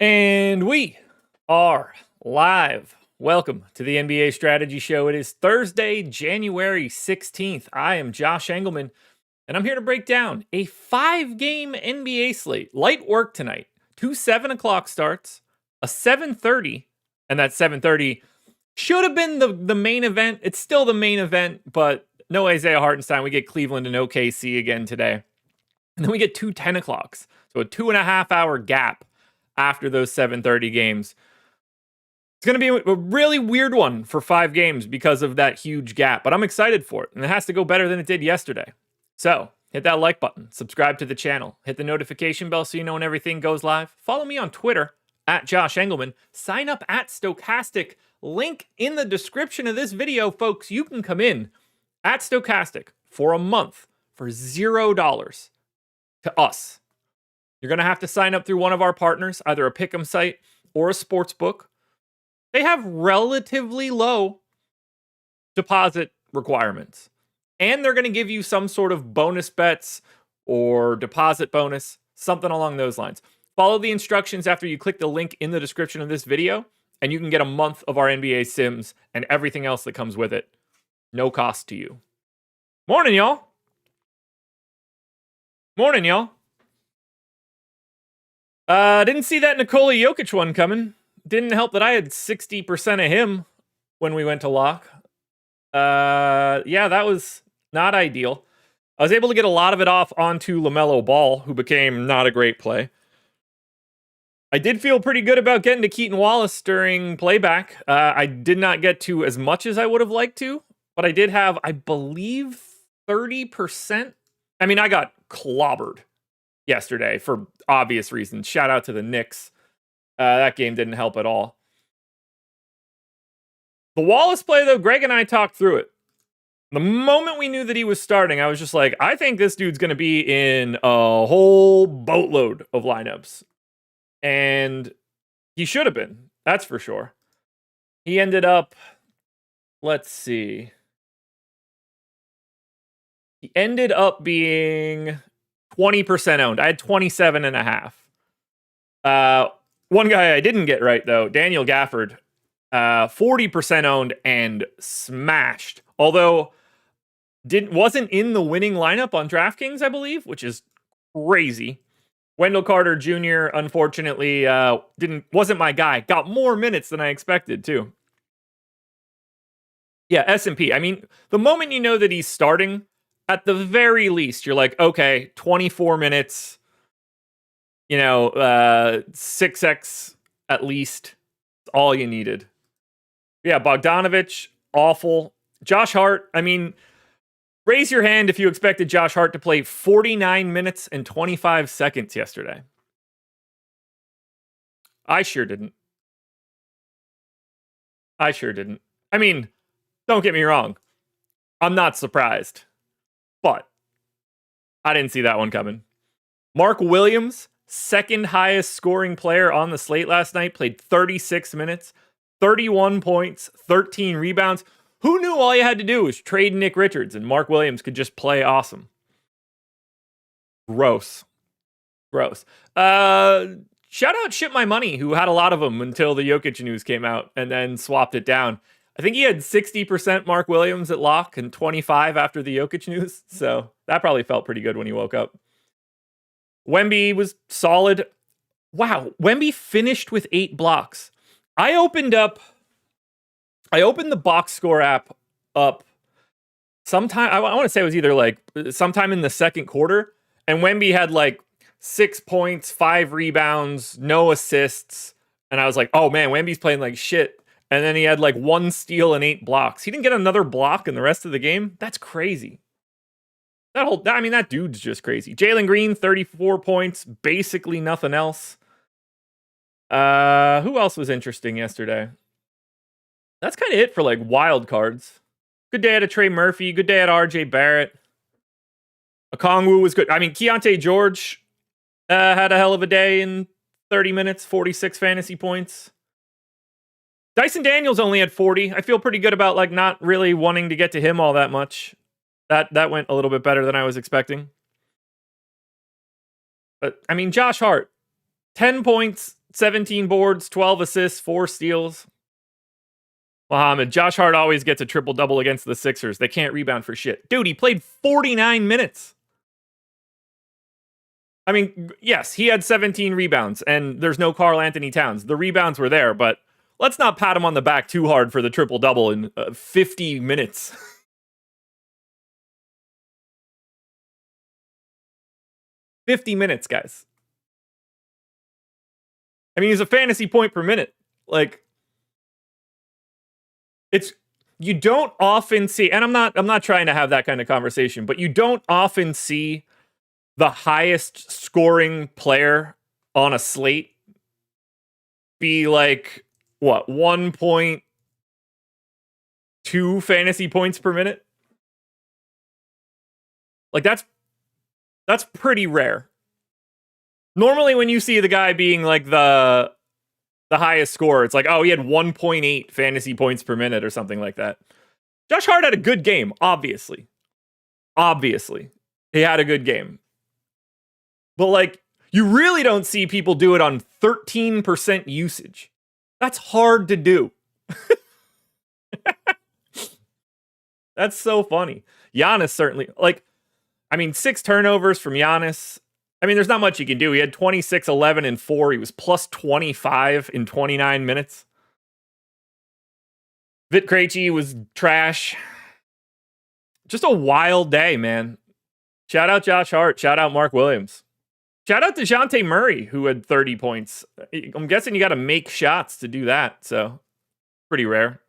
And we are live. Welcome to the NBA Strategy Show. It is Thursday, January 16th. I am Josh Engleman, and I'm here to break down a 5-game NBA slate. Light work tonight. 2 7 o'clock starts, a 7:30, and that 7:30 should have been the main event. It's still the main event, but no Isaiah Hartenstein. We get Cleveland and OKC again today. And then we get 2 10 o'clocks. So a 2.5 hour gap after those 7:30 games. It's going to be a really weird one for 5 games because of that huge gap, but I'm excited for it, and it has to go better than it did yesterday. So hit that like button, subscribe to the channel, hit the notification bell so you know when everything goes live. Follow me on Twitter at Josh Engleman. Sign up at Stokastic. Link in the description of this video, folks. You can come in at Stokastic for a month for $0 to us. You're going to have to sign up through one of our partners, either a pick'em site or a sportsbook. They have relatively low deposit requirements. And they're going to give you some sort of bonus bets or deposit bonus, something along those lines. Follow the instructions after you click the link in the description of this video, and you can get a month of our NBA Sims and everything else that comes with it. No cost to you. Morning, y'all. Morning, y'all. Didn't see that Nikola Jokic one coming. Didn't help that I had 60% of him when we went to lock. Yeah, that was not ideal. I was able to get a lot of it off onto LaMelo Ball, who became not a great play. I did feel pretty good about getting to Keaton Wallace during playback. I did not get to as much as I would have liked to, but I did have, I believe, 30%. I mean, I got clobbered yesterday for obvious reasons. Shout out to the Knicks. That game didn't help at all. The Wallace play, though, Greg and I talked through it. The moment we knew that he was starting, I was just like, I think this dude's going to be in a whole boatload of lineups. And he should have been. That's for sure. He ended up, let's see. He ended up being 20% owned. I had 27.5. One guy I didn't get right, though, Daniel Gafford, 40% owned and smashed. Although wasn't in the winning lineup on DraftKings, I believe, which is crazy. Wendell Carter Jr., unfortunately, wasn't my guy. Got more minutes than I expected, too. Yeah, S&P. I mean, the moment you know that he's starting, at the very least, you're like, okay, 24 minutes, 6x at least, all you needed. Yeah, Bogdanovich, awful. Josh Hart, I mean, raise your hand if you expected Josh Hart to play 49 minutes and 25 seconds yesterday. I sure didn't. I mean, don't get me wrong. I'm not surprised. But I didn't see that one coming. Mark Williams, second highest scoring player on the slate last night, played 36 minutes, 31 points, 13 rebounds. Who knew all you had to do was trade Nick Richards and Mark Williams could just play awesome? Gross. Shout out Ship My Money, who had a lot of them until the Jokic news came out and then swapped it down. I think he had 60% Mark Williams at lock and 25 after the Jokic news. So that probably felt pretty good when he woke up. Wemby was solid. Wow, Wemby finished with 8 blocks. I opened the box score app up sometime. I want to say it was either like sometime in the second quarter, and Wemby had like 6 points, 5 rebounds, no assists, and I was like, oh man, Wemby's playing like shit. And then he had like 1 steal and 8 blocks. He didn't get another block in the rest of the game. That's crazy. That dude's just crazy. Jalen Green, 34 points, basically nothing else. Who else was interesting yesterday? That's kind of it for like wild cards. Good day at a Trey Murphy. Good day at RJ Barrett. Okongwu was good. I mean, Keontae George had a hell of a day in 30 minutes, 46 fantasy points. Dyson Daniels only had 40. I feel pretty good about like not really wanting to get to him all that much. That went a little bit better than I was expecting. But I mean, Josh Hart, 10 points, 17 boards, 12 assists, 4 steals. Muhammad, Josh Hart always gets a triple-double against the Sixers. They can't rebound for shit. Dude, he played 49 minutes. I mean, yes, he had 17 rebounds, and there's no Karl Anthony Towns. The rebounds were there, but let's not pat him on the back too hard for the triple-double in 50 minutes. 50 minutes, guys. I mean, he's a fantasy point per minute. Like, you don't often see, and I'm not trying to have that kind of conversation, but you don't often see the highest scoring player on a slate be like, what, 1.2 fantasy points per minute? Like, that's pretty rare. Normally when you see the guy being like the highest scorer, it's like, oh, he had 1.8 fantasy points per minute or something like that. Josh Hart had a good game, obviously. Obviously. He had a good game. But, like, you really don't see people do it on 13% usage. That's hard to do. That's so funny. Giannis certainly, like, I mean, 6 turnovers from Giannis. I mean, there's not much you can do. He had 26, 11, and 4. He was plus 25 in 29 minutes. Vit Krejci was trash. Just a wild day, man. Shout out Josh Hart. Shout out Mark Williams. Shout out to DeJounte Murray, who had 30 points. I'm guessing you got to make shots to do that, so pretty rare.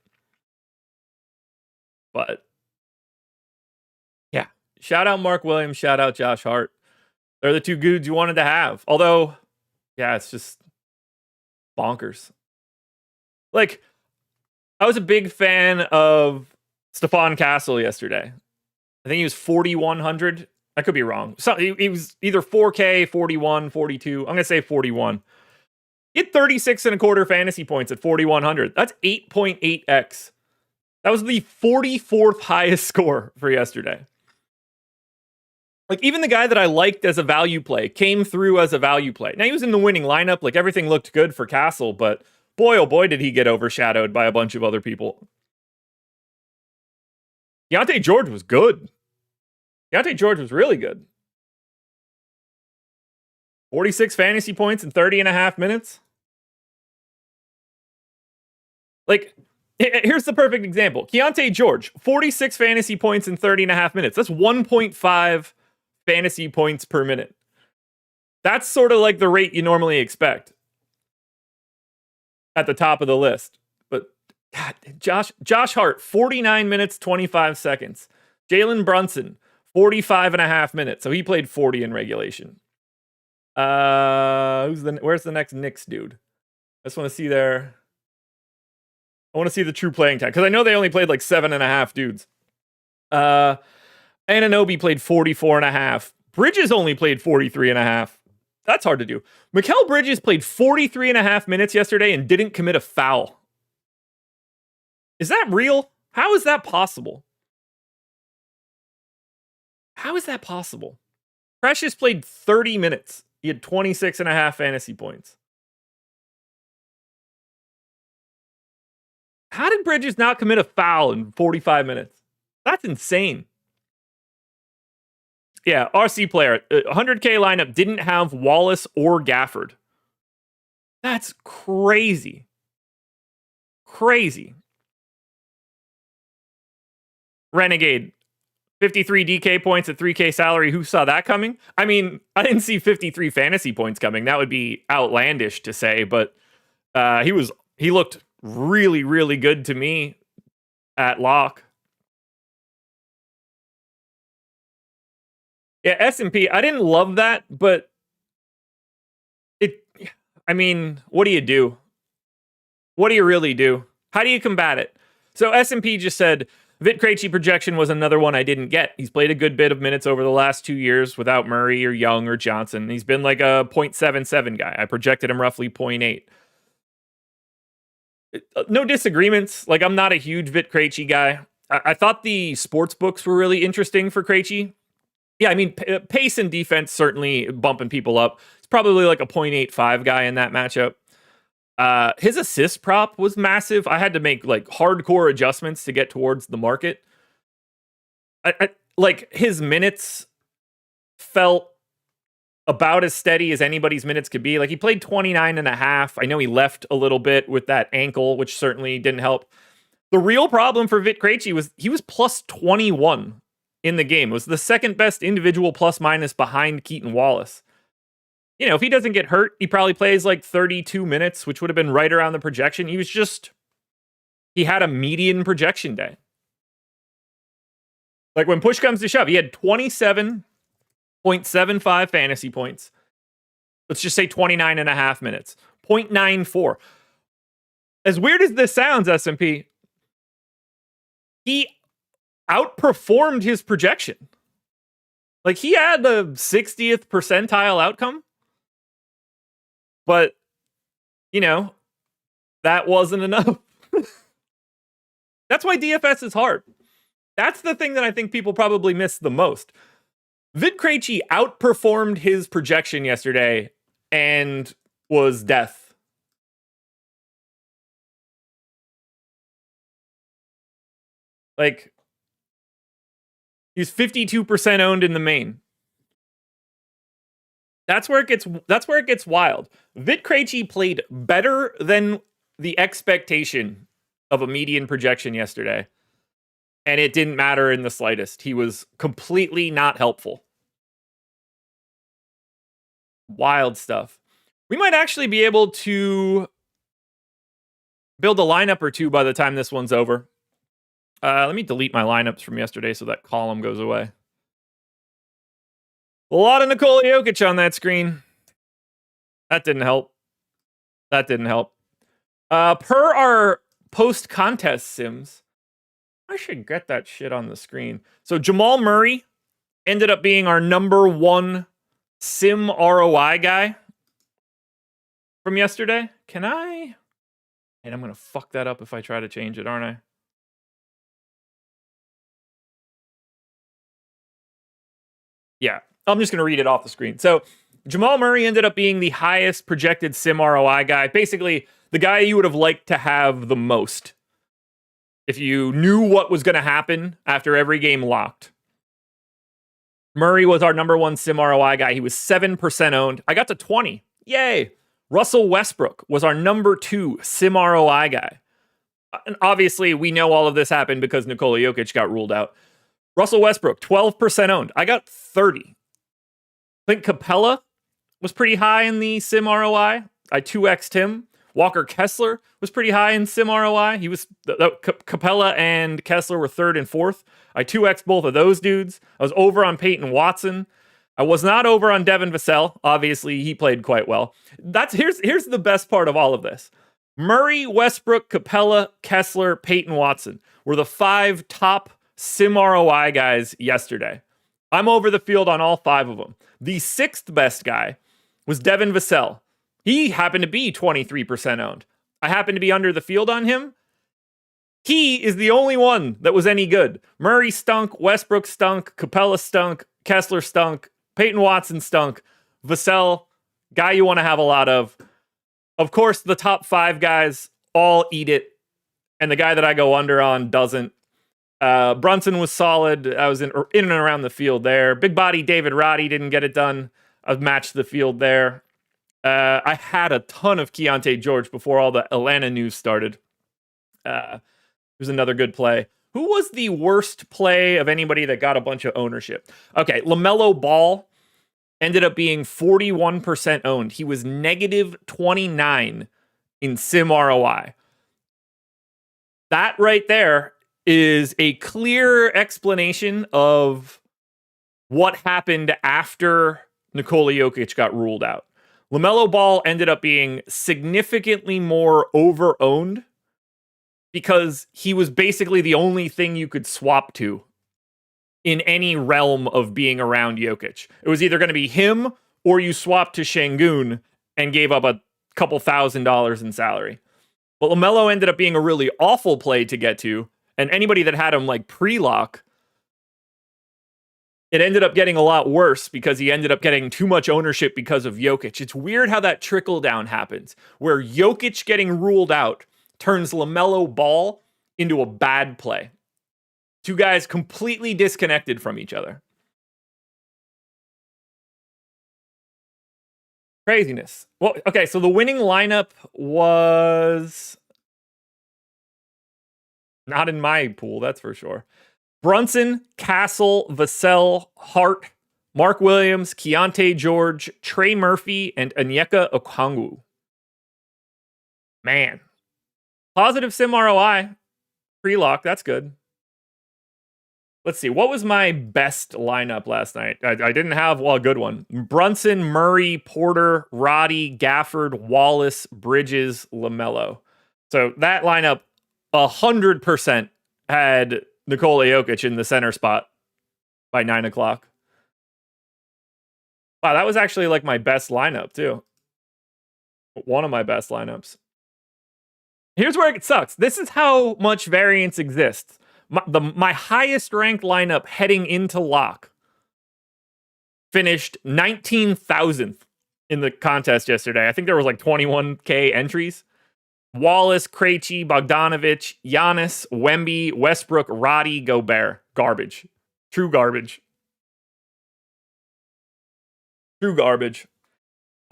But, yeah. Shout out Mark Williams. Shout out Josh Hart. They're the two dudes you wanted to have. Although, yeah, it's just bonkers. Like, I was a big fan of Stephon Castle yesterday. I think he was 4,100. I could be wrong. So he was either 4K, 41, 42. I'm going to say 41. He had 36 and a quarter fantasy points at 4,100. That's 8.8x. That was the 44th highest score for yesterday. Like, even the guy that I liked as a value play came through as a value play. Now, he was in the winning lineup. Like, everything looked good for Castle, but boy, oh boy, did he get overshadowed by a bunch of other people. Deontay George was good. Deontay George was really good. 46 fantasy points in 30 and a half minutes. Like, here's the perfect example. Deontay George, 46 fantasy points in 30 and a half minutes. That's 1.5 fantasy points per minute. That's sort of like the rate you normally expect at the top of the list. But God, Josh Hart, 49 minutes, 25 seconds. Jalen Brunson, 45 and a half minutes. So he played 40 in regulation. Where's the next Knicks dude? I just want to see I want to see the true playing time, because I know they only played like 7.5 dudes. Anunoby played 44 and a half. Bridges only played 43 and a half. That's hard to do. Mikal Bridges played 43 and a half minutes yesterday and didn't commit a foul. Is that real? How is that possible? How is that possible? Precious played 30 minutes. He had 26 and a half fantasy points. How did Bridges not commit a foul in 45 minutes? That's insane. Yeah, RC player. 100K lineup didn't have Wallace or Gafford. That's crazy. Crazy. Renegade. 53 DK points at 3K salary. Who saw that coming? I mean, I didn't see 53 fantasy points coming. That would be outlandish to say, but he looked really, really good to me at lock. Yeah, S&P, I didn't love that, but what do you do? What do you really do? How do you combat it? So S&P just said, Vit Krejci projection was another one I didn't get. He's played a good bit of minutes over the last 2 years without Murray or Young or Johnson. He's been like a 0.77 guy. I projected him roughly 0.8. No disagreements. Like, I'm not a huge Vit Krejci guy. I thought the sports books were really interesting for Krejci. Yeah, I mean, pace and defense certainly bumping people up. It's probably like a 0.85 guy in that matchup. His assist prop was massive. I had to make like hardcore adjustments to get towards the market. Like his minutes felt about as steady as anybody's minutes could be. Like he played 29 and a half. I know he left a little bit with that ankle, which certainly didn't help. The real problem for Vit Krejci was he was plus 21 in the game. It was the second best individual plus minus behind Keaton Wallace. You know, if he doesn't get hurt, he probably plays like 32 minutes, which would have been right around the projection. He had a median projection day. Like when push comes to shove, he had 27.75 fantasy points. Let's just say 29 and a half minutes. 0.94. As weird as this sounds, SMP, he outperformed his projection. Like he had the 60th percentile outcome. But, you know, that wasn't enough. That's why DFS is hard. That's the thing that I think people probably miss the most. Vit Krejci outperformed his projection yesterday and was death. Like, he's 52% owned in the main. That's where it gets wild. Vit Krejci played better than the expectation of a median projection yesterday. And it didn't matter in the slightest. He was completely not helpful. Wild stuff. We might actually be able to build a lineup or two by the time this one's over. Let me delete my lineups from yesterday so that column goes away. A lot of Nikola Jokic on that screen. That didn't help. Per our post-contest sims, I should get that shit on the screen. So Jamal Murray ended up being our number one sim ROI guy from yesterday. And I'm going to fuck that up if I try to change it, aren't I? Yeah, I'm just going to read it off the screen. So Jamal Murray ended up being the highest projected sim ROI guy. Basically, the guy you would have liked to have the most if you knew what was going to happen after every game locked. Murray was our number one sim ROI guy. He was 7% owned. I got to 20. Yay. Russell Westbrook was our number two sim ROI guy. And obviously, we know all of this happened because Nikola Jokic got ruled out. Russell Westbrook, 12% owned. I got 30. I think Capella was pretty high in the sim ROI. I 2x'd him. Walker Kessler was pretty high in sim ROI. He was Capella and Kessler were third and fourth. I 2x'd both of those dudes. I was over on Peyton Watson. I was not over on Devin Vassell. Obviously, he played quite well. Here's the best part of all of this. Murray, Westbrook, Capella, Kessler, Peyton Watson were the 5 top sim ROI guys yesterday. I'm over the field on all 5 of them. The 6th best guy was Devin Vassell. He happened to be 23% owned. I happened to be under the field on him. He is the only one that was any good. Murray stunk, Westbrook stunk, Capella stunk, Kessler stunk, Peyton Watson stunk, Vassell, guy you want to have a lot of. Of course, the top 5 guys all eat it, and the guy that I go under on doesn't. Brunson was solid. I was in and around the field there. Big body David Roddy didn't get it done. I've matched the field there. I had a ton of Keontae George before all the Atlanta news started. There's another good play. Who was the worst play of anybody that got a bunch of ownership? Okay, LaMelo Ball ended up being 41% owned. He was negative 29 in sim ROI. That right there is a clear explanation of what happened after Nikola Jokic got ruled out. LaMelo Ball ended up being significantly more over-owned because he was basically the only thing you could swap to in any realm of being around Jokic. It was either going to be him or you swapped to Şengün and gave up a couple $1,000s in salary. But LaMelo ended up being a really awful play to get to, and anybody that had him like pre-lock it ended up getting a lot worse because he ended up getting too much ownership because of Jokic. It's weird how that trickle down happens, where Jokic getting ruled out turns LaMelo Ball into a bad play. Two guys completely disconnected from each other. Craziness. Well, okay, so the winning lineup was not in my pool, that's for sure. Brunson, Castle, Vassell, Hart, Mark Williams, Keontae George, Trey Murphy, and Onyeka Okongwu. Man. Positive sim ROI. Pre-lock, that's good. Let's see. What was my best lineup last night? I didn't have a good one. Brunson, Murray, Porter, Roddy, Gafford, Wallace, Bridges, LaMelo. So that lineup 100% had Nikola Jokic in the center spot by 9 o'clock. Wow, that was actually like my best lineup too. One of my best lineups. Here's where it sucks. This is how much variance exists. My highest ranked lineup heading into lock finished 19,000th in the contest yesterday. I think there was like 21K entries. Wallace, Krejci, Bogdanovich, Giannis, Wemby, Westbrook, Roddy, Gobert. Garbage. True garbage. True garbage.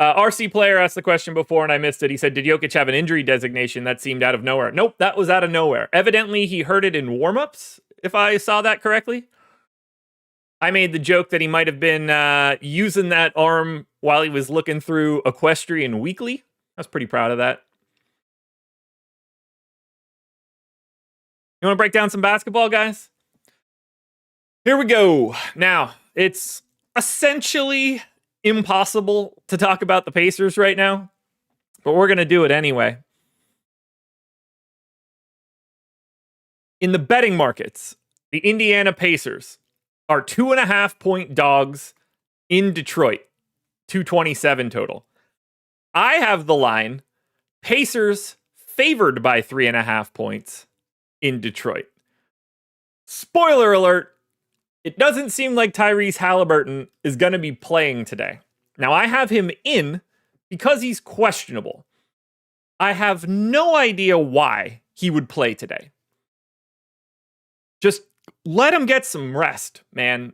RC Player asked the question before and I missed it. He said, did Jokic have an injury designation? That seemed out of nowhere. Nope, that was out of nowhere. Evidently, he heard it in warmups, if I saw that correctly. I made the joke that he might have been using that arm while he was looking through Equestrian Weekly. I was pretty proud of that. You want to break down some basketball, guys? Here we go. Now, it's essentially impossible to talk about the Pacers right now, but we're going to do it anyway. In the betting markets, the Indiana Pacers are 2.5-point dogs in Detroit, 227 total. I have the line Pacers favored by 3.5 points in Detroit. Spoiler alert, it doesn't seem like Tyrese Halliburton is going to be playing today. Now, I have him in because he's questionable. I have no idea why he would play today. Just let him get some rest, man.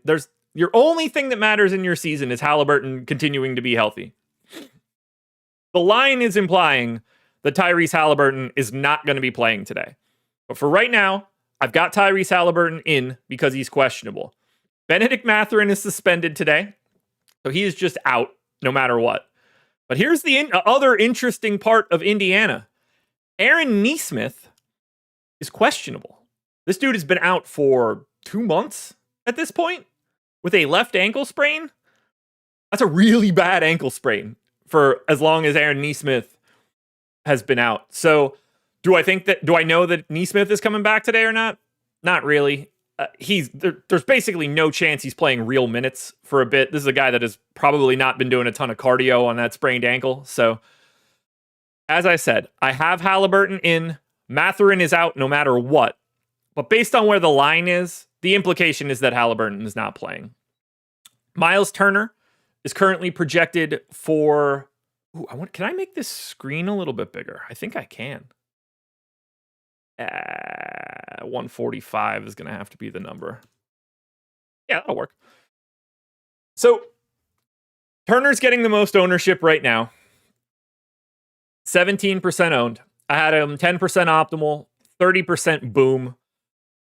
Your only thing that matters in your season is Halliburton continuing to be healthy. The line is implying that Tyrese Halliburton is not going to be playing today. But for right now, I've got Tyrese Halliburton in because he's questionable. Benedict Mathurin is suspended today, so he is just out no matter what. But here's the other interesting part of Indiana. Aaron Nesmith is questionable. This dude has been out for 2 months at this point with a left ankle sprain. That's a really bad ankle sprain for as long as Aaron Nesmith has been out. So do I know that Nesmith is coming back today or not? Not really. There's basically no chance he's playing real minutes for a bit. This is a guy that has probably not been doing a ton of cardio on that sprained ankle. So, as I said, I have Halliburton in. Mathurin is out no matter what. But based on where the line is, the implication is that Halliburton is not playing. Miles Turner is currently projected for... can I make this screen a little bit bigger? I think I can. 145 is going to have to be the number. Yeah, that'll work. So, Turner's getting the most ownership right now. 17% owned. I had him 10% optimal, 30% boom.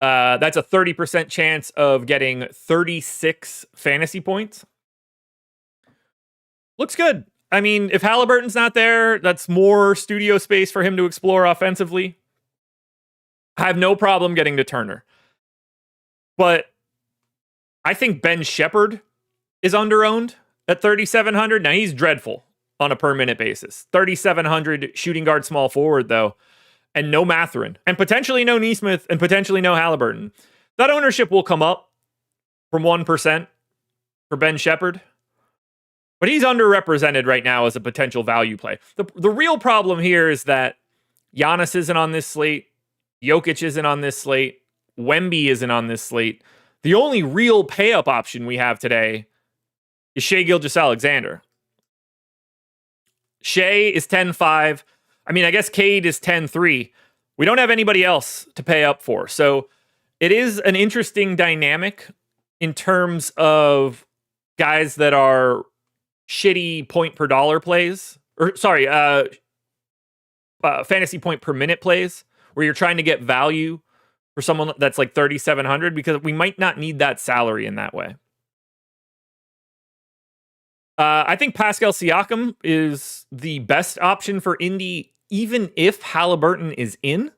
That's a 30% chance of getting 36 fantasy points. Looks good. I mean, if Halliburton's not there, that's more studio space for him to explore offensively. I have no problem getting to Turner. But I think Ben Shepherd is underowned at 3,700. Now, he's dreadful on a per minute basis. 3,700 shooting guard small forward, though. And no Mathurin. And potentially no Nesmith. And potentially no Halliburton. That ownership will come up from 1% for Ben Shepherd. But he's underrepresented right now as a potential value play. The real problem here is that Giannis isn't on this slate. Jokic isn't on this slate. Wemby isn't on this slate. The only real pay-up option we have today is Shai Gilgeous-Alexander. Shai is 10-5. I mean, I guess Cade is 10-3. We don't have anybody else to pay up for. So it is an interesting dynamic in terms of guys that are shitty point per dollar plays. Or, sorry, fantasy point per minute plays, where you're trying to get value for someone that's like 3,700, because we might not need that salary in that way. I think Pascal Siakam is the best option for Indy, even if Halliburton is in.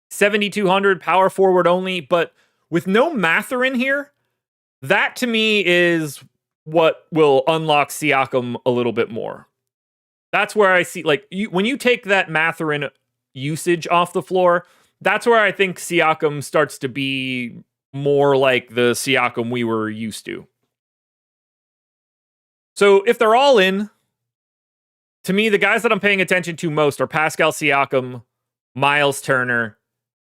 7,200, power forward only, but with no Mather in here, that to me is what will unlock Siakam a little bit more. That's where I see, like, when you take that Mathurin usage off the floor, that's where I think Siakam starts to be more like the Siakam we were used to. So if they're all in, to me, the guys that I'm paying attention to most are Pascal Siakam, Miles Turner,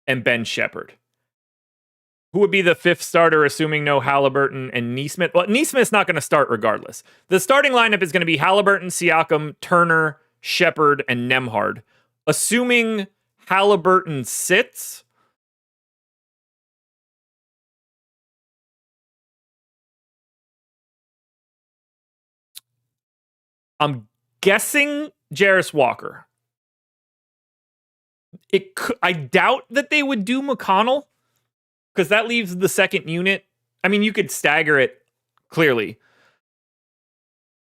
and Ben Shepherd. Who would be the fifth starter, assuming no Halliburton and Nesmith? Well, Nesmith's not going to start regardless. The starting lineup is going to be Halliburton, Siakam, Turner, Shepherd, and Nembhard. Assuming Halliburton sits, I'm guessing Jarris Walker. I doubt that they would do McConnell, because that leaves the second unit. I mean, you could stagger it clearly,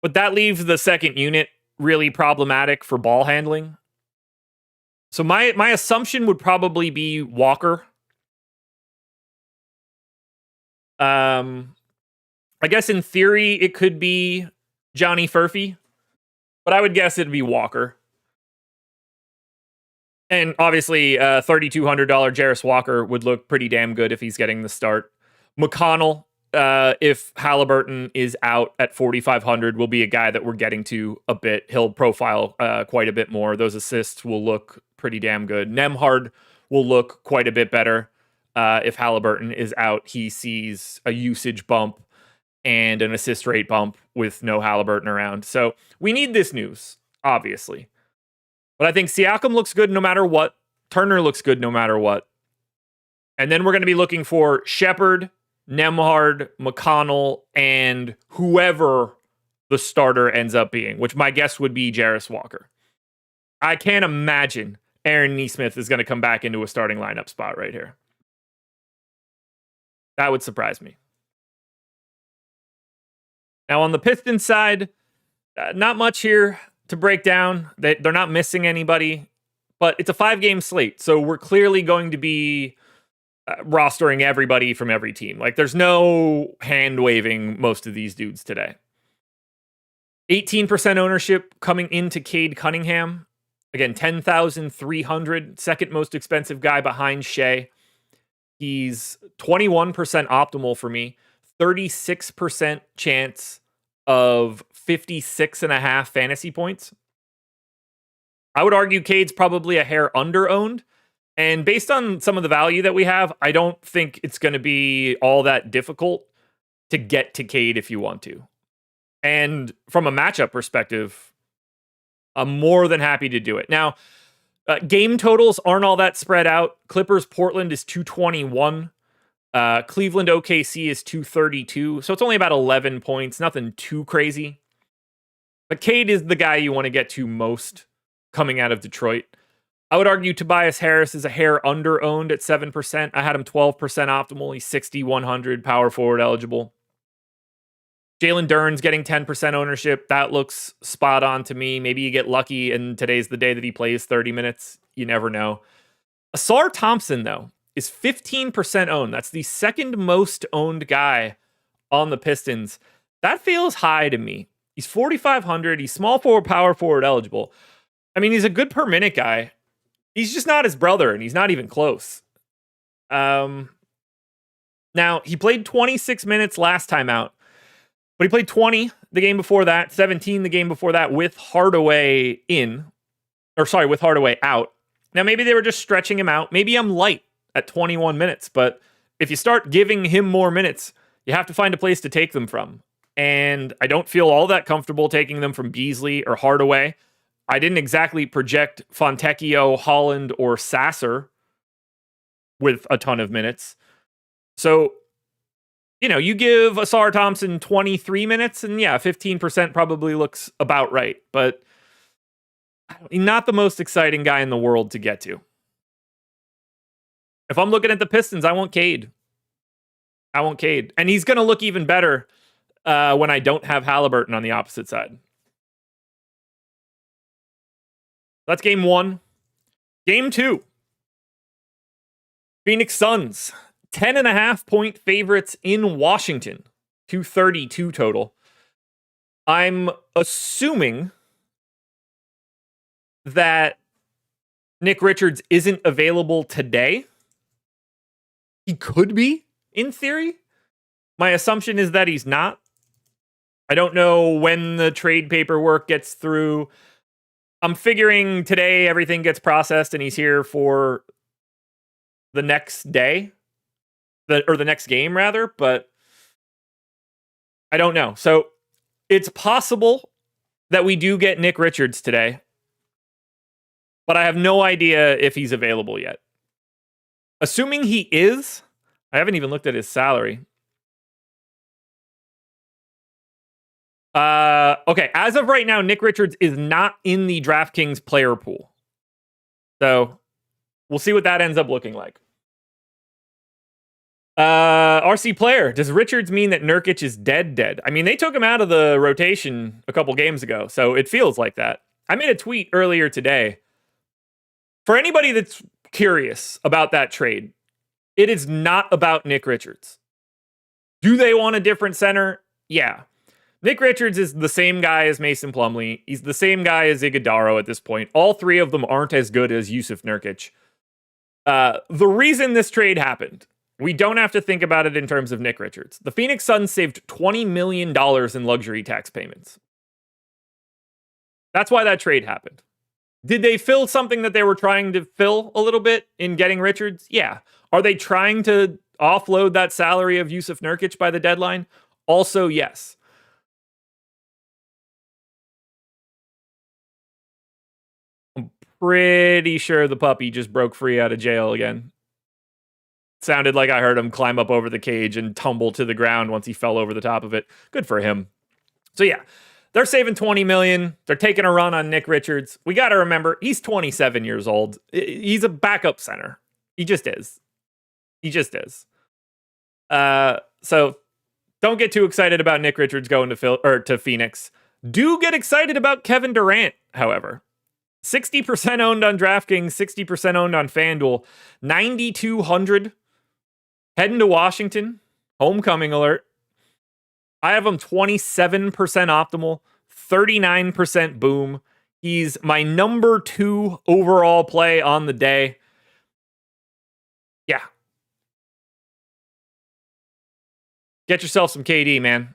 but that leaves the second unit really problematic for ball handling. So my assumption would probably be Walker. I guess in theory it could be Johnny Furphy, but I would guess it'd be Walker. And obviously, $3,200 Jarris Walker would look pretty damn good if he's getting the start. McConnell, if Halliburton is out at 4,500, will be a guy that we're getting to a bit. He'll profile quite a bit more. Those assists will look pretty damn good. Nembhard will look quite a bit better. If Halliburton is out, he sees a usage bump and an assist rate bump with no Halliburton around. So we need this news, obviously. But I think Siakam looks good no matter what. Turner looks good no matter what. And then we're going to be looking for Shepherd, Nembhard, McConnell, and whoever the starter ends up being, which my guess would be Jarris Walker. I can't imagine Aaron Nesmith is going to come back into a starting lineup spot right here. That would surprise me. Now on the Pistons side, not much here to break down. They're not missing anybody, but it's a 5-game slate, so we're clearly going to be rostering everybody from every team. Like, there's no hand-waving most of these dudes today. 18% ownership coming into Cade Cunningham. Again, 10,300, second most expensive guy behind Shai. He's 21% optimal for me, 36% chance of 56.5 fantasy points. I would argue Cade's probably a hair under-owned. And based on some of the value that we have, I don't think it's going to be all that difficult to get to Cade if you want to. And from a matchup perspective, I'm more than happy to do it. Now, game totals aren't all that spread out. Clippers Portland is 221. Cleveland OKC is 232. So it's only about 11 points. Nothing too crazy. But Cade is the guy you want to get to most coming out of Detroit. I would argue Tobias Harris is a hair under-owned at 7%. I had him 12% optimal. He's 6,100 power forward eligible. Jalen Duren's getting 10% ownership. That looks spot on to me. Maybe you get lucky and today's the day that he plays 30 minutes. You never know. Asar Thompson, though, is 15% owned. That's the second most owned guy on the Pistons. That feels high to me. He's 4,500. He's small forward, power forward eligible. I mean, he's a good per minute guy. He's just not his brother, and he's not even close. Now, he played 26 minutes last time out, but he played 20 the game before that, 17 the game before that with Hardaway with Hardaway out. Now, maybe they were just stretching him out. Maybe I'm light at 21 minutes, but if you start giving him more minutes, you have to find a place to take them from. And I don't feel all that comfortable taking them from Beasley or Hardaway. I didn't exactly project Fontecchio, Holland, or Sasser with a ton of minutes. So, you give Asar Thompson 23 minutes, and 15% probably looks about right. But not the most exciting guy in the world to get to. If I'm looking at the Pistons, I want Cade. And he's going to look even better when I don't have Halliburton on the opposite side. That's game 1. Game 2. Phoenix Suns, 10.5-point favorites in Washington, 232 total. I'm assuming that Nick Richards isn't available today. He could be, in theory. My assumption is that he's not. I don't know when the trade paperwork gets through. I'm figuring today everything gets processed and he's here for the next day. Or the next game, rather. But I don't know. So it's possible that we do get Nick Richards today. But I have no idea if he's available yet. Assuming he is, I haven't even looked at his salary. Okay, as of right now, Nick Richards is not in the DraftKings player pool. So we'll see what that ends up looking like. RC player, does Richards mean that Nurkic is dead? I mean, they took him out of the rotation a couple games ago, so it feels like that. I made a tweet earlier today. For anybody that's curious about that trade, it is not about Nick Richards. Do they want a different center? Yeah. Nick Richards is the same guy as Mason Plumlee. He's the same guy as Iguodala at this point. All three of them aren't as good as Yusuf Nurkic. The reason this trade happened, we don't have to think about it in terms of Nick Richards. The Phoenix Suns saved $20 million in luxury tax payments. That's why that trade happened. Did they fill something that they were trying to fill a little bit in getting Richards? Yeah. Are they trying to offload that salary of Yusuf Nurkic by the deadline? Also, yes. I'm pretty sure the puppy just broke free out of jail again. Sounded like I heard him climb up over the cage and tumble to the ground once he fell over the top of it. Good for him. So yeah, they're saving $20 million. They're taking a run on Nick Richards. We got to remember, he's 27 years old. He's a backup center. He just is. So don't get too excited about Nick Richards going to Phoenix. Do get excited about Kevin Durant, however. 60% owned on DraftKings, 60% owned on FanDuel, 9,200 heading to Washington. Homecoming alert. I have him 27% optimal, 39% boom. He's my number 2 overall play on the day. Yeah. Get yourself some KD, man.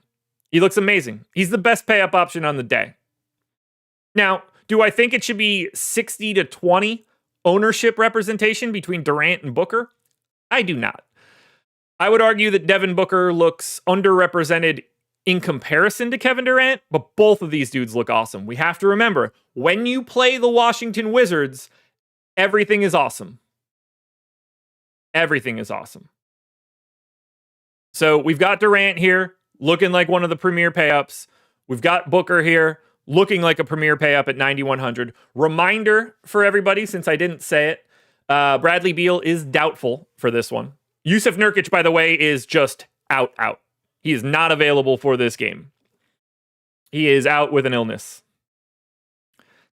He looks amazing. He's the best pay up option on the day. Now, do I think it should be 60-20 ownership representation between Durant and Booker? I do not. I would argue that Devin Booker looks underrepresented in comparison to Kevin Durant, but both of these dudes look awesome. We have to remember, when you play the Washington Wizards, everything is awesome. Everything is awesome. So we've got Durant here, looking like one of the premier pay-ups. We've got Booker here, looking like a premier pay-up at 9,100. Reminder for everybody, since I didn't say it, Bradley Beal is doubtful for this one. Yusuf Nurkic, by the way, is just out. He is not available for this game. He is out with an illness.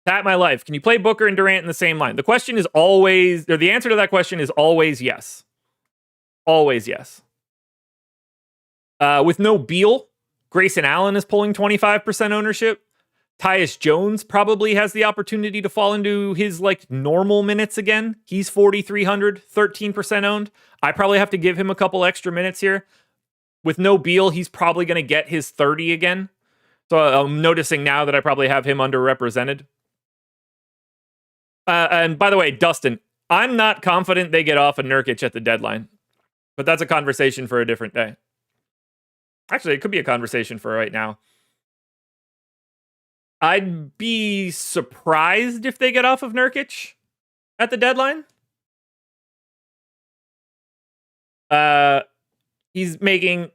Pat my life. Can you play Booker and Durant in the same line? The question is always, or the answer to that question is always yes. Always yes. With no Beal, Grayson Allen is pulling 25% ownership. Tyus Jones probably has the opportunity to fall into his normal minutes again. He's 4,300, 13% owned. I probably have to give him a couple extra minutes here. With no Beal, he's probably going to get his 30 again. So I'm noticing now that I probably have him underrepresented. And by the way, Dustin, I'm not confident they get off of Nurkic at the deadline. But that's a conversation for a different day. Actually, it could be a conversation for right now. I'd be surprised if they get off of Nurkic at the deadline. He's making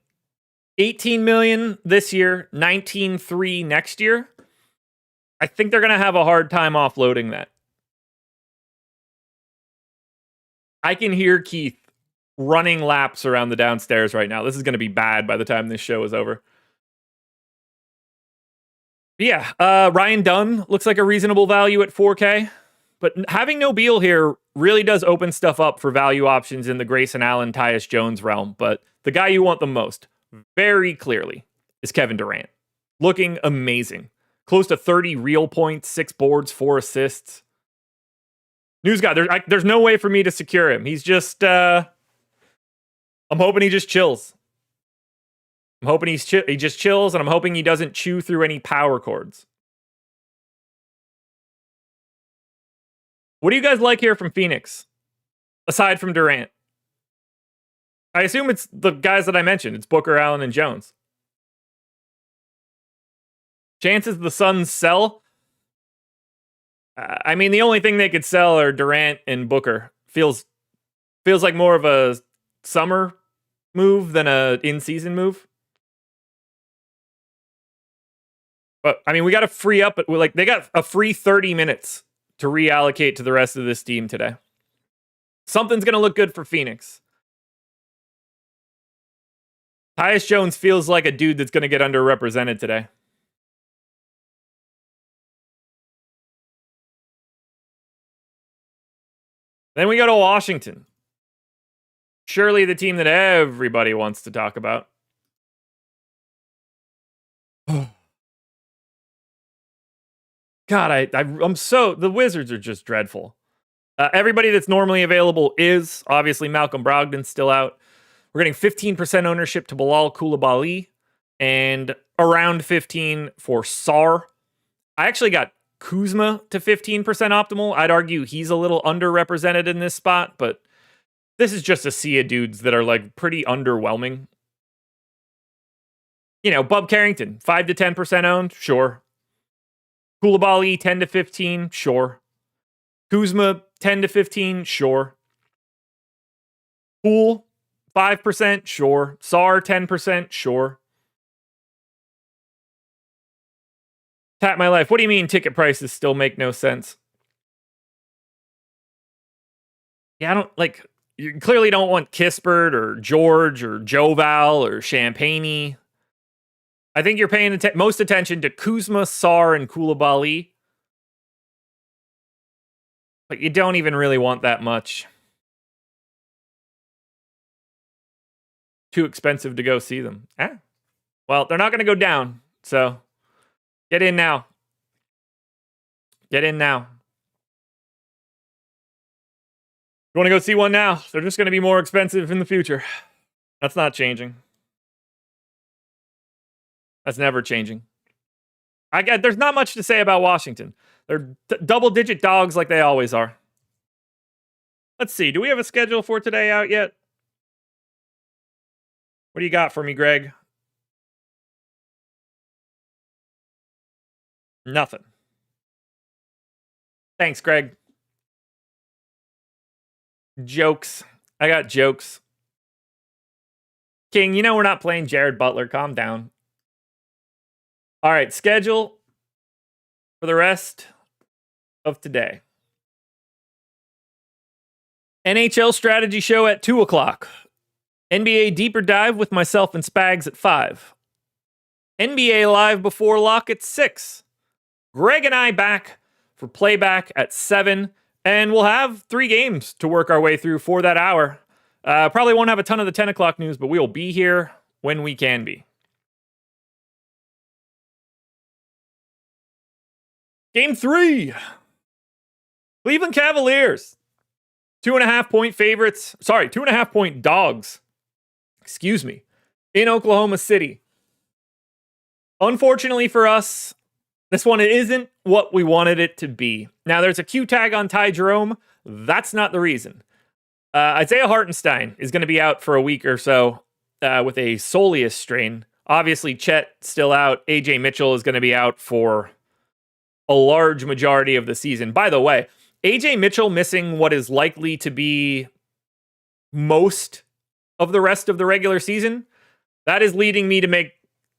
$18 million this year, $19.3 next year. I think they're going to have a hard time offloading that. I can hear Keith running laps around the downstairs right now. This is going to be bad by the time this show is over. But yeah, Ryan Dunn looks like a reasonable value at 4K. But having no Beal here really does open stuff up for value options in the Grayson Allen, Tyus Jones realm. But the guy you want the most, very clearly, is Kevin Durant. Looking amazing. Close to 30 real points, 6 boards, 4 assists. News guy, there's no way for me to secure him. He's just, I'm hoping he just chills. I'm hoping he just chills, and I'm hoping he doesn't chew through any power chords. What do you guys like here from Phoenix, aside from Durant? I assume it's the guys that I mentioned. It's Booker, Allen, and Jones. Chances the Suns sell? I mean, the only thing they could sell are Durant and Booker. Feels like more of a summer move than a in-season move. But I mean, we got to free up. Like, they got a free 30 minutes to reallocate to the rest of this team today. Something's going to look good for Phoenix. Tyus Jones feels like a dude that's going to get underrepresented today. Then we go to Washington. Surely the team that everybody wants to talk about. God, I'm so... The Wizards are just dreadful. Everybody that's normally available is. Obviously, Malcolm Brogdon's still out. We're getting 15% ownership to Bilal Coulibaly and around 15 for Sar. I actually got Kuzma to 15% optimal. I'd argue he's a little underrepresented in this spot, but this is just a sea of dudes that are like pretty underwhelming. You know, Bub Carrington, 5 to 10% owned, sure. Coulibaly, 10 to 15, sure. Kuzma, 10 to 15, sure. Poole, 5%, sure. Sar, 10%, sure. Tap my life. What do you mean ticket prices still make no sense? Yeah, I don't like... You clearly don't want Kispert or George or Joval or Champagne. I think you're paying most attention to Kuzma, Sar, and Coulibaly. But you don't even really want that much. Too expensive to go see them. Well, they're not going to go down, so get in now. Get in now. You want to go see one now? They're just going to be more expensive in the future. That's not changing. That's never changing. There's not much to say about Washington. They're double-digit dogs like they always are. Let's see. Do we have a schedule for today out yet? What do you got for me, Greg? Nothing. Thanks, Greg. Jokes. I got jokes. King, you know we're not playing Jared Butler. Calm down. All right, schedule for the rest of today. NHL strategy show at 2 o'clock. NBA deeper dive with myself and Spags at 5. NBA live before lock at 6. Greg and I back for playback at 7. And we'll have 3 games to work our way through for that hour. Probably won't have a ton of the 10 o'clock news, but we will be here when we can be. Game 3. Cleveland Cavaliers. 2.5 point favorites. Sorry, 2.5 point dogs. Excuse me. In Oklahoma City. Unfortunately for us, this one isn't what we wanted it to be. Now, there's a Q tag on Ty Jerome. That's not the reason. Isaiah Hartenstein is going to be out for a week or so with a soleus strain. Obviously, Chet still out. AJ Mitchell is going to be out for a large majority of the season. By the way, AJ Mitchell missing what is likely to be most of the rest of the regular season. That is leading me to make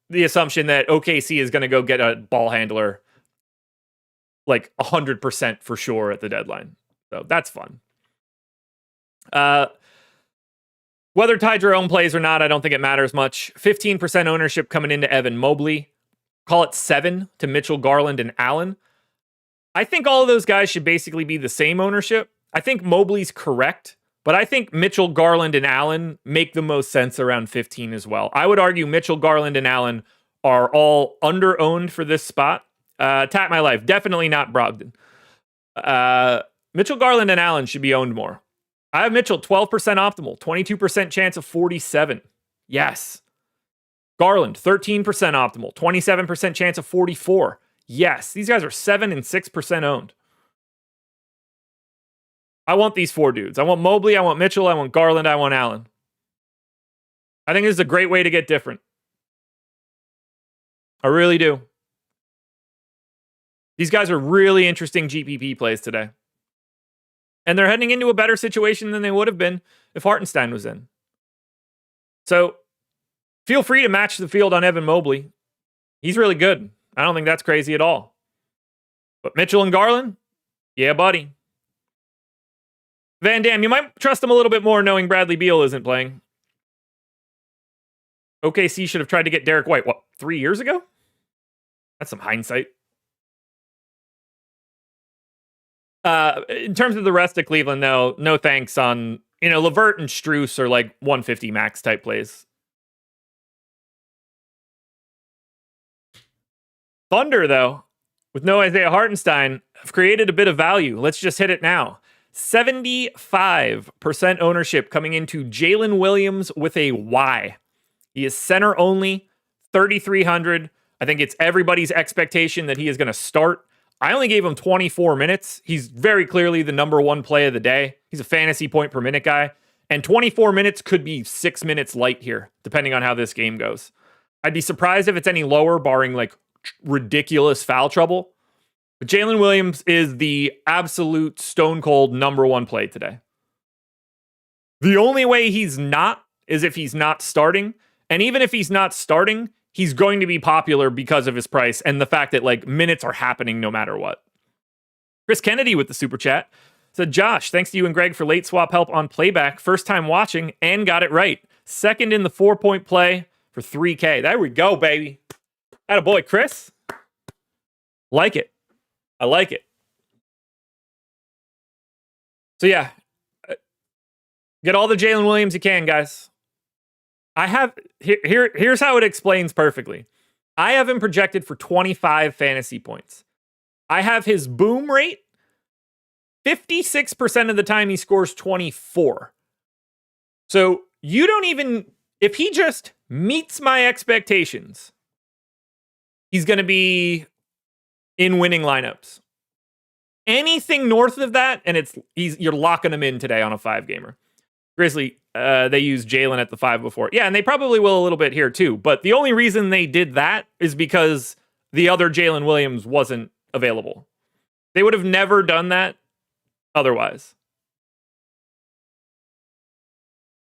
the assumption that OKC is going to go get a ball handler like 100% for sure at the deadline. So that's fun. Whether Ty Jerome plays or not, I don't think it matters much. 15% ownership coming into Evan Mobley. Call it 7 to Mitchell, Garland, and Allen. I think all of those guys should basically be the same ownership. I think Mobley's correct, but I think Mitchell, Garland, and Allen make the most sense around 15 as well. I would argue Mitchell, Garland, and Allen are all under-owned for this spot. Tap my life. Definitely not Brogdon. Mitchell, Garland, and Allen should be owned more. I have Mitchell 12% optimal, 22% chance of 47. Yes. Garland 13% optimal, 27% chance of 44. Yes. These guys are 7 and 6% owned. I want these 4 dudes. I want Mobley, I want Mitchell, I want Garland, I want Allen. I think this is a great way to get different. I really do. These guys are really interesting GPP plays today. And they're heading into a better situation than they would have been if Hartenstein was in. So feel free to match the field on Evan Mobley. He's really good. I don't think that's crazy at all. But Mitchell and Garland? Yeah, buddy. Van Dam, you might trust him a little bit more knowing Bradley Beal isn't playing. OKC should have tried to get Derek White, 3 years ago? That's some hindsight. In terms of the rest of Cleveland, though, no thanks on, LeVert and Strus are like 150 max type plays. Thunder, though, with no Isaiah Hartenstein, have created a bit of value. Let's just hit it now. 75% ownership coming into Jalen Williams with a Y. He is center only, 3,300. I think it's everybody's expectation that he is going to start. I only gave him 24 minutes. He's very clearly the number one play of the day. He's a fantasy point per minute guy. And 24 minutes could be 6 minutes light here, depending on how this game goes. I'd be surprised if it's any lower, barring like ridiculous foul trouble. But Jalen Williams is the absolute stone cold number one play today. The only way he's not is if he's not starting. And even if he's not starting, he's going to be popular because of his price and the fact that like minutes are happening no matter what. Chris Kennedy with the super chat said, Josh, thanks to you and Greg for late swap help on playback. First time watching and got it right. Second in the 4-point play for 3K. There we go, baby. Atta boy, Chris. Like it. I like it. So yeah, get all the Jalen Williams you can, guys. I have here's how it explains perfectly. I have him projected for 25 fantasy points. I have his boom rate 56% of the time he scores 24. So you don't even, if he just meets my expectations, he's going to be in winning lineups. Anything north of that, and you're locking him in today on a 5-gamer. Grizzly, they used Jalen at the 5 before. Yeah, and they probably will a little bit here too. But the only reason they did that is because the other Jalen Williams wasn't available. They would have never done that otherwise.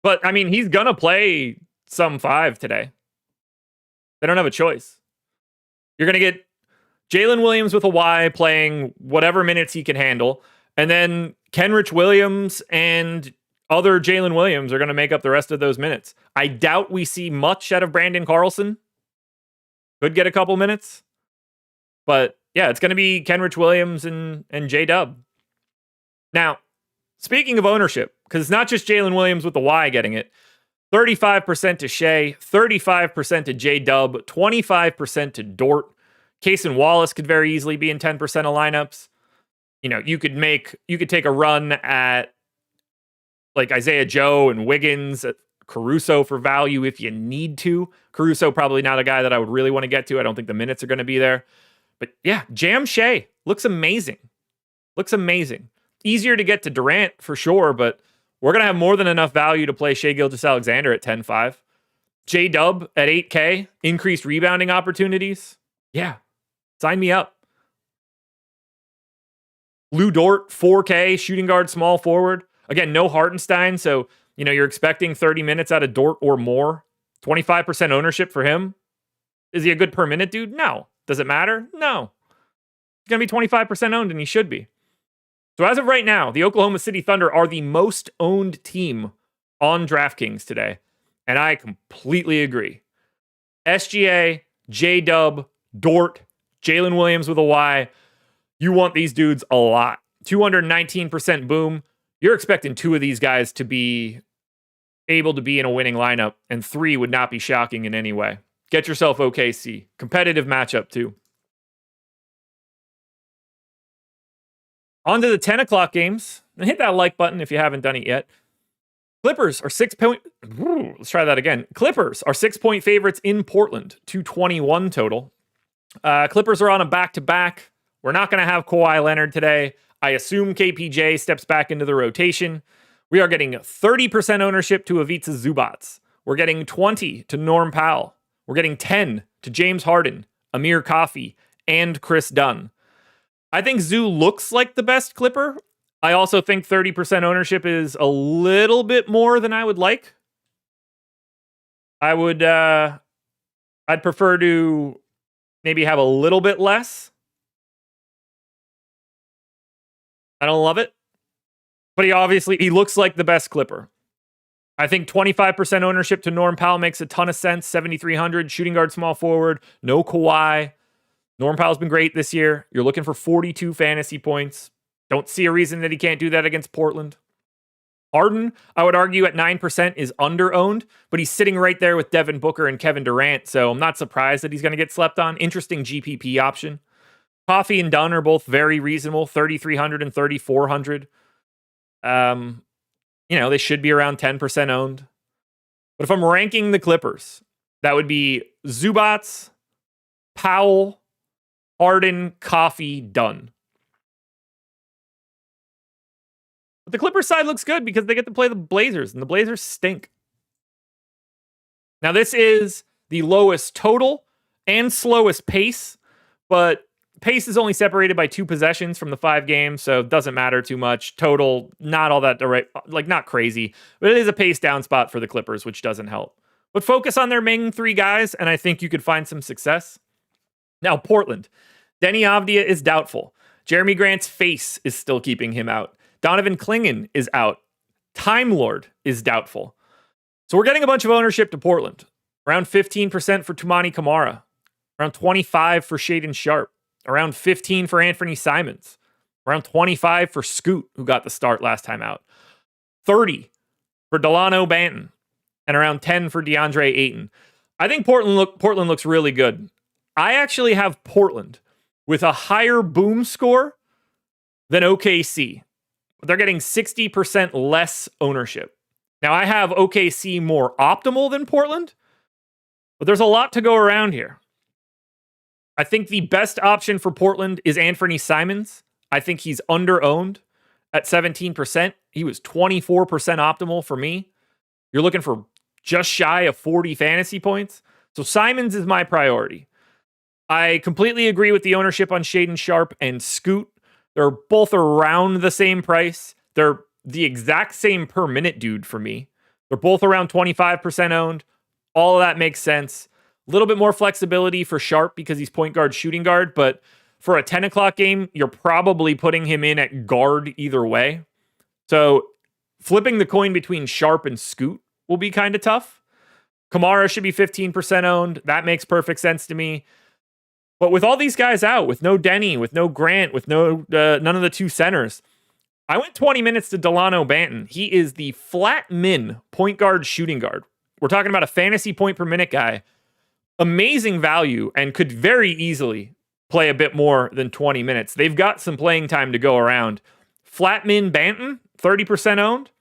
But, I mean, he's going to play some 5 today. They don't have a choice. You're going to get Jalen Williams with a Y playing whatever minutes he can handle. And then Kenrich Williams and other Jalen Williams are going to make up the rest of those minutes. I doubt we see much out of Brandon Carlson. Could get a couple minutes. But yeah, it's going to be Kenrich Williams and J-Dub. Now, speaking of ownership, because it's not just Jalen Williams with the Y getting it, 35% to Shea, 35% to J-Dub, 25% to Dort. Cason Wallace could very easily be in 10% of lineups. You could take a run at like Isaiah Joe and Wiggins, Caruso for value if you need to. Caruso probably not a guy that I would really want to get to. I don't think the minutes are going to be there. But yeah, Jam Shea looks amazing. Looks amazing. Easier to get to Durant for sure, but We're going to have more than enough value to play Shai Gilgeous-Alexander at 10-5. J-Dub at 8K, increased rebounding opportunities. Yeah, sign me up. Lou Dort, 4K, shooting guard, small forward. Again, no Hartenstein, so you're expecting 30 minutes out of Dort or more. 25% ownership for him. Is he a good per minute dude? No. Does it matter? No. He's going to be 25% owned, and he should be. So as of right now, the Oklahoma City Thunder are the most owned team on DraftKings today. And I completely agree. SGA, J-Dub, Dort, Jalen Williams with a Y. You want these dudes a lot. 219% boom. You're expecting 2 of these guys to be able to be in a winning lineup, and 3 would not be shocking in any way. Get yourself OKC. Competitive matchup, too. On to the 10 o'clock games. And hit that like button if you haven't done it yet. Clippers are 6-point... Let's try that again. Clippers are 6-point favorites in Portland. 221 total. Clippers are on a back-to-back. We're not going to have Kawhi Leonard today. I assume KPJ steps back into the rotation. We are getting 30% ownership to Ivica Zubac. We're getting 20 to Norm Powell. We're getting 10 to James Harden, Amir Coffey, and Chris Dunn. I think Zoo looks like the best Clipper. I also think 30% ownership is a little bit more than I would like. I'd prefer to maybe have a little bit less. I don't love it. But he looks like the best Clipper. I think 25% ownership to Norm Powell makes a ton of sense. 7,300, shooting guard, small forward, no Kawhi. Norm Powell's been great this year. You're looking for 42 fantasy points. Don't see a reason that he can't do that against Portland. Harden, I would argue at 9% is under-owned, but he's sitting right there with Devin Booker and Kevin Durant, so I'm not surprised that he's going to get slept on. Interesting GPP option. Coffey and Dunn are both very reasonable, 3,300 and 3,400. They should be around 10% owned. But if I'm ranking the Clippers, that would be Zubac, Powell, Harden, Coffey, Dunn. But the Clippers side looks good because they get to play the Blazers, and the Blazers stink. Now, this is the lowest total and slowest pace, but pace is only separated by 2 possessions from the 5 games, so it doesn't matter too much. Total, not all that, not crazy, but it is a pace down spot for the Clippers, which doesn't help. But focus on their main 3 guys, and I think you could find some success. Now, Portland. Denny Avdia is doubtful. Jeremy Grant's face is still keeping him out. Donovan Clingan is out. Time Lord is doubtful. So we're getting a bunch of ownership to Portland. Around 15% for Toumani Camara. Around 25 for Shaedon Sharpe. Around 15 for Anthony Simons. Around 25 for Scoot, who got the start last time out. 30 for Delano Banton. And around 10 for DeAndre Ayton. I think Portland looks really good. I actually have Portland with a higher boom score than OKC. They're getting 60% less ownership. Now, I have OKC more optimal than Portland, but there's a lot to go around here. I think the best option for Portland is Anthony Simons. I think he's under-owned at 17%. He was 24% optimal for me. You're looking for just shy of 40 fantasy points. So Simons is my priority. I completely agree with the ownership on Shaedon Sharpe and Scoot. They're both around the same price. They're the exact same per minute dude for me. They're both around 25% owned. All of that makes sense. A little bit more flexibility for Sharpe because he's point guard, shooting guard, but for a 10 o'clock game, you're probably putting him in at guard either way. So flipping the coin between Sharpe and Scoot will be kind of tough. Kamara should be 15% owned. That makes perfect sense to me. But with all these guys out, with no Denny, with no Grant, with none of the 2 centers, I went 20 minutes to Delano Banton. He is the flat min point guard, shooting guard. We're talking about a fantasy point per minute guy. Amazing value and could very easily play a bit more than 20 minutes. They've got some playing time to go around. Flat min Banton, 30% owned.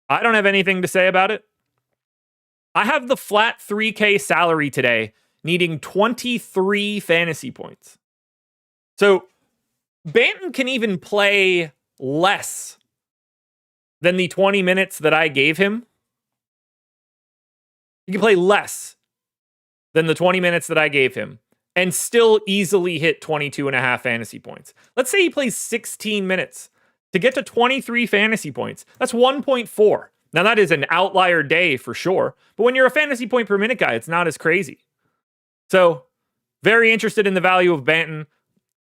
I don't have anything to say about it. I have the flat 3K salary today, needing 23 fantasy points. So Banton can even play less than the 20 minutes that I gave him. He can play less than the 20 minutes that I gave him and still easily hit 22.5 fantasy points. Let's say he plays 16 minutes to get to 23 fantasy points. That's 1.4. Now, that is an outlier day for sure, but when you're a fantasy point per minute guy, it's not as crazy. So, very interested in the value of Banton.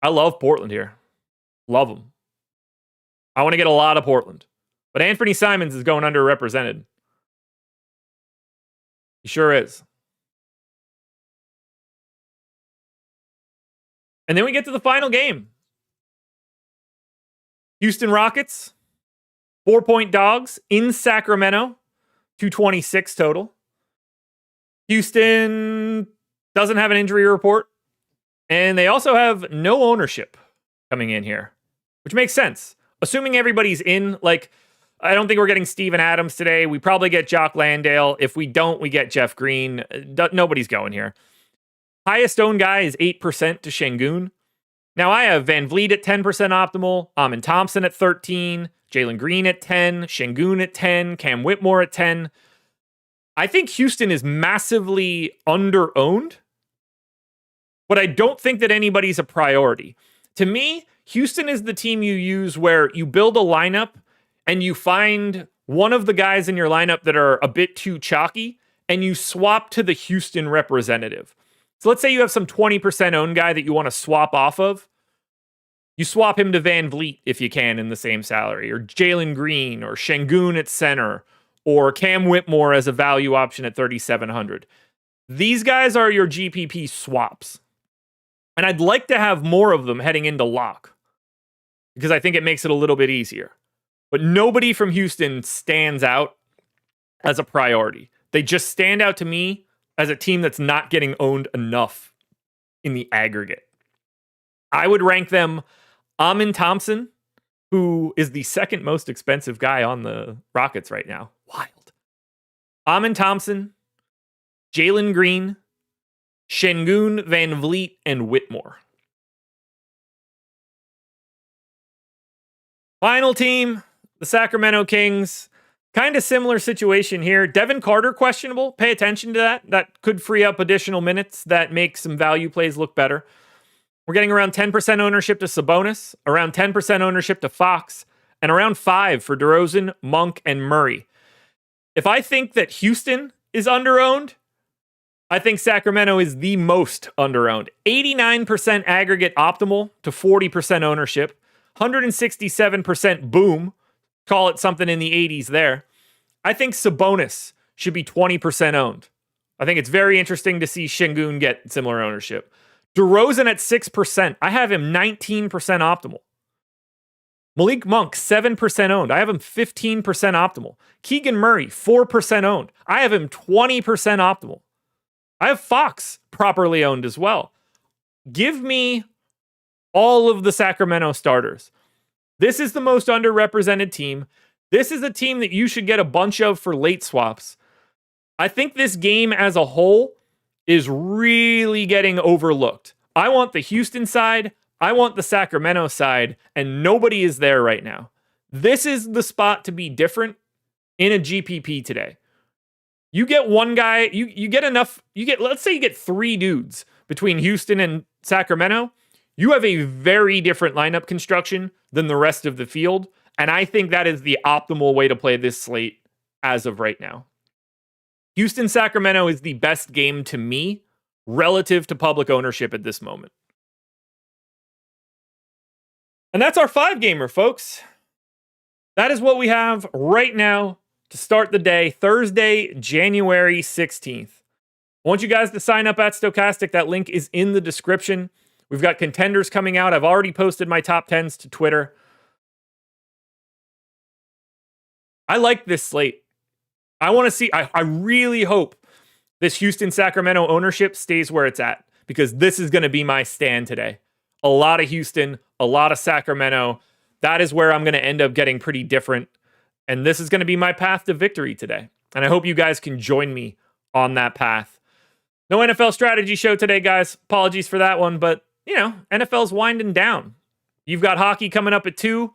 I love Portland here. Love them. I want to get a lot of Portland. But Anthony Simons is going underrepresented. He sure is. And then we get to the final game. Houston Rockets, 4-point dogs in Sacramento, 226 total. Houston doesn't have an injury report. And they also have no ownership coming in here, which makes sense. Assuming everybody's in, like, I don't think we're getting Steven Adams today. We probably get Jock Landale. If we don't, we get Jeff Green. Nobody's going here. Highest owned guy is 8% to Şengün. Now, I have Van Vliet at 10% optimal, Amin Thompson at 13, Jalen Green at 10, Şengün at 10, Cam Whitmore at 10. I think Houston is massively under-owned, but I don't think that anybody's a priority. To me, Houston is the team you use where you build a lineup and you find one of the guys in your lineup that are a bit too chalky and you swap to the Houston representative. So let's say you have some 20% owned guy that you want to swap off of. You swap him to Van Vliet if you can in the same salary, or Jalen Green, or Şengün at center, or Cam Whitmore as a value option at 3,700. These guys are your GPP swaps. And I'd like to have more of them heading into lock because I think it makes it a little bit easier. But nobody from Houston stands out as a priority. They just stand out to me as a team that's not getting owned enough in the aggregate. I would rank them Amin Thompson, who is the second most expensive guy on the Rockets right now. Wild. Amin Thompson, Jalen Green, Şengün, Van Vliet, and Whitmore. Final team, the Sacramento Kings. Kind of similar situation here. Devin Carter, questionable. Pay attention to that. That could free up additional minutes that make some value plays look better. We're getting around 10% ownership to Sabonis, around 10% ownership to Fox, and around 5% for DeRozan, Monk, and Murray. If I think that Houston is underowned, I think Sacramento is the most underowned. 89% aggregate optimal to 40% ownership. 167% boom. Call it something in the 80s there. I think Sabonis should be 20% owned. I think it's very interesting to see Şengün get similar ownership. DeRozan at 6%. I have him 19% optimal. Malik Monk, 7% owned. I have him 15% optimal. Keegan Murray, 4% owned. I have him 20% optimal. I have Fox properly owned as well. Give me all of the Sacramento starters. This is the most underrepresented team. This is a team that you should get a bunch of for late swaps. I think this game as a whole is really getting overlooked. I want the Houston side. I want the Sacramento side, and nobody is there right now. This is the spot to be different in a GPP today. You get one guy, you get enough, let's say you get 3 dudes between Houston and Sacramento. You have a very different lineup construction than the rest of the field, and I think that is the optimal way to play this slate as of right now. Houston-Sacramento is the best game to me relative to public ownership at this moment. And that's our 5-gamer, folks. That is what we have right now to start the day, Thursday, January 16th. I want you guys to sign up at Stokastic. That link is in the description. We've got contenders coming out. I've already posted my top 10s to Twitter. I like this slate. I want to see, I really hope this Houston-Sacramento ownership stays where it's at, because this is going to be my stand today. A lot of Houston, a lot of Sacramento. That is where I'm going to end up getting pretty different. And this is going to be my path to victory today. And I hope you guys can join me on that path. No NFL strategy show today, guys. Apologies for that one, but, you know, NFL's winding down. You've got hockey coming up at 2.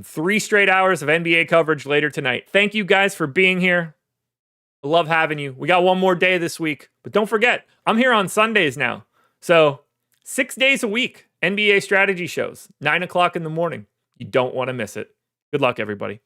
3 straight hours of NBA coverage later tonight. Thank you guys for being here. I love having you. We got one more day this week, but don't forget, I'm here on Sundays now. So 6 days a week, NBA strategy shows, 9 o'clock in the morning. You don't want to miss it. Good luck, everybody.